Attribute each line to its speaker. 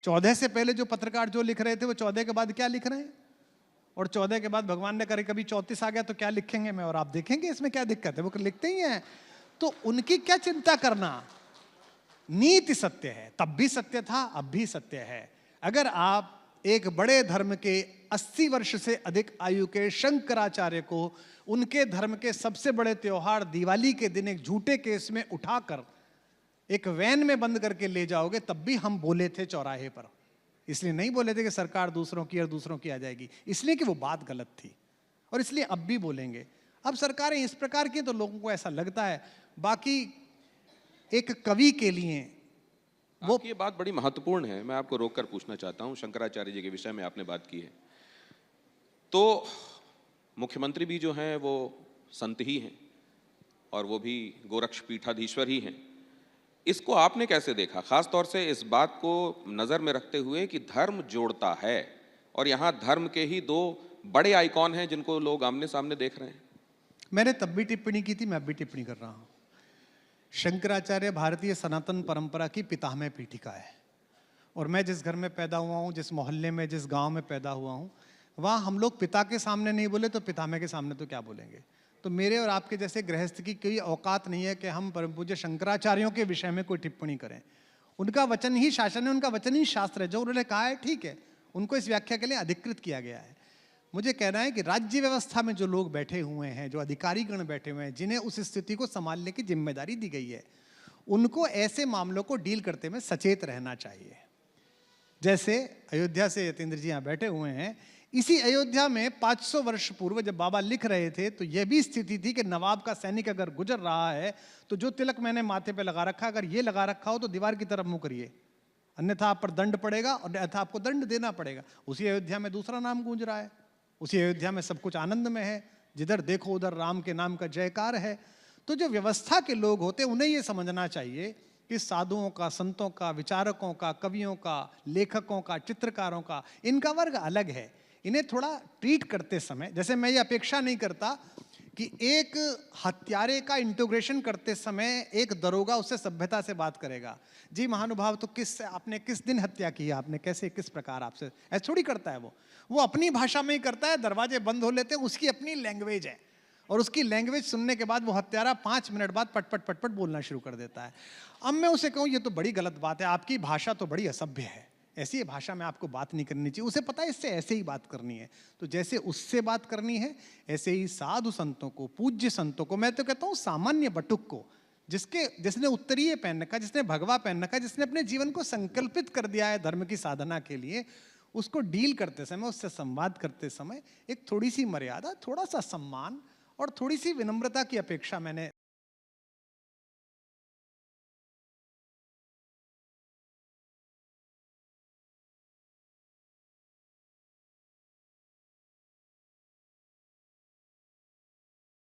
Speaker 1: 14 से पहले जो पत्रकार जो लिख रहे थे वो 14 के बाद क्या लिख रहे हैं, और 14 के बाद भगवान ने करे कभी 34 आ गया तो क्या लिखेंगे मैं और आप देखेंगे इसमें क्या दिक्कत है, वो लिखते ही हैं। तो उनकी क्या चिंता करना, नीति सत्य है, तब भी सत्य था, अब भी सत्य है। अगर आप एक बड़े धर्म के 80 वर्ष से अधिक आयु के शंकराचार्य को उनके धर्म के सबसे बड़े त्योहार दिवाली के दिन एक झूठे केस में उठाकर एक वैन में बंद करके ले जाओगे, तब भी हम बोले थे चौराहे पर। इसलिए नहीं बोले थे कि सरकार दूसरों की और दूसरों की आ जाएगी, इसलिए कि वो बात गलत थी, और इसलिए अब भी बोलेंगे। अब सरकारें इस प्रकार की तो लोगों को ऐसा लगता है। बाकी एक कवि के लिए
Speaker 2: वो ये बात बड़ी महत्वपूर्ण है, मैं आपको रोककर पूछना चाहता हूं। शंकराचार्य जी के विषय में आपने बात की है, तो मुख्यमंत्री भी जो हैं वो संत ही हैं और वो भी गोरक्ष पीठाधीश्वर ही हैं। इसको आपने कैसे देखा, खास तौर से इस बात को नजर में रखते हुए कि धर्म जोड़ता है और यहाँ धर्म के ही दो बड़े आइकॉन हैं जिनको लोग आमने सामने देख रहे हैं?
Speaker 1: मैंने तब भी टिप्पणी की थी, मैं अब भी टिप्पणी कर रहा हूं। शंकराचार्य भारतीय सनातन परंपरा की पितामह पीठिका है, और मैं जिस घर में पैदा हुआ हूं, जिस मोहल्ले में, जिस गांव में पैदा हुआ हूं, वहां हम लोग पिता के सामने नहीं बोले तो पितामह के सामने तो क्या बोलेंगे। तो मेरे और आपके जैसे गृहस्थ की कोई औकात नहीं है कि हम परम पूज्य शंकराचार्यों के विषय में कोई टिप्पणी करें। उनका वचन ही शासन है, उनका वचन ही शास्त्र है, जो उन्होंने कहा है ठीक है, उनको इस व्याख्या के लिए अधिकृत किया गया है। मुझे कहना है कि राज्य व्यवस्था में जो लोग बैठे हुए हैं, जो अधिकारीगण बैठे हुए हैं, जिन्हें उस स्थिति को संभालने की जिम्मेदारी दी गई है, उनको ऐसे मामलों को डील करते में सचेत रहना चाहिए। जैसे अयोध्या से यतीन्द्र जी यहाँ बैठे हुए हैं, इसी अयोध्या में 500 वर्ष पूर्व जब बाबा लिख रहे थे तो यह भी स्थिति थी कि नवाब का सैनिक अगर गुजर रहा है तो जो तिलक मैंने माथे पे लगा रखा, अगर ये लगा रखा हो तो दीवार की तरफ मुंह करिए, अन्यथा आप पर दंड पड़ेगा और अन्यथा आपको दंड देना पड़ेगा। उसी अयोध्या में दूसरा नाम गूंज रहा है, उसी अयोध्या में सब कुछ आनंद में है, जिधर देखो उधर राम के नाम का जयकार है। तो जो व्यवस्था के लोग होते हैं उन्हें ये समझना चाहिए कि साधुओं का, संतों का, विचारकों का, कवियों का, लेखकों का, चित्रकारों का, इनका वर्ग अलग है। इन्हें थोड़ा ट्रीट करते समय, जैसे मैं ये अपेक्षा नहीं करता कि एक हत्यारे का इंटीग्रेशन करते समय एक दरोगा उससे सभ्यता से बात करेगा, जी महानुभाव तो आपने किस दिन हत्या की, आपने कैसे, किस प्रकार, आपसे ऐसा थोड़ी करता है। वो अपनी भाषा में ही करता है, दरवाजे बंद हो लेते हैं, उसकी अपनी लैंग्वेज है, और उसकी लैंग्वेज सुनने के बाद वो हत्यारा 5 मिनट बाद पटपट पटपट बोलना शुरू कर देता है। अब मैं उसे कहूँ ये तो बड़ी गलत बात है, आपकी भाषा तो बड़ी असभ्य है, ऐसी भाषा में आपको बात नहीं करनी चाहिए। उसे पता है इससे ऐसे ही बात करनी है, तो जैसे उससे बात करनी है ऐसे ही साधु संतों को, पूज्य संतों को, मैं तो कहता हूँ सामान्य बटुक को, जिसने उत्तरीय पहन रखा, जिसने भगवा पहन रखा, जिसने अपने जीवन को संकल्पित कर दिया है धर्म की साधना के लिए, उसको डील करते समय, उससे संवाद करते समय एक थोड़ी सी मर्यादा, थोड़ा सा सम्मान और थोड़ी सी विनम्रता की अपेक्षा मैंने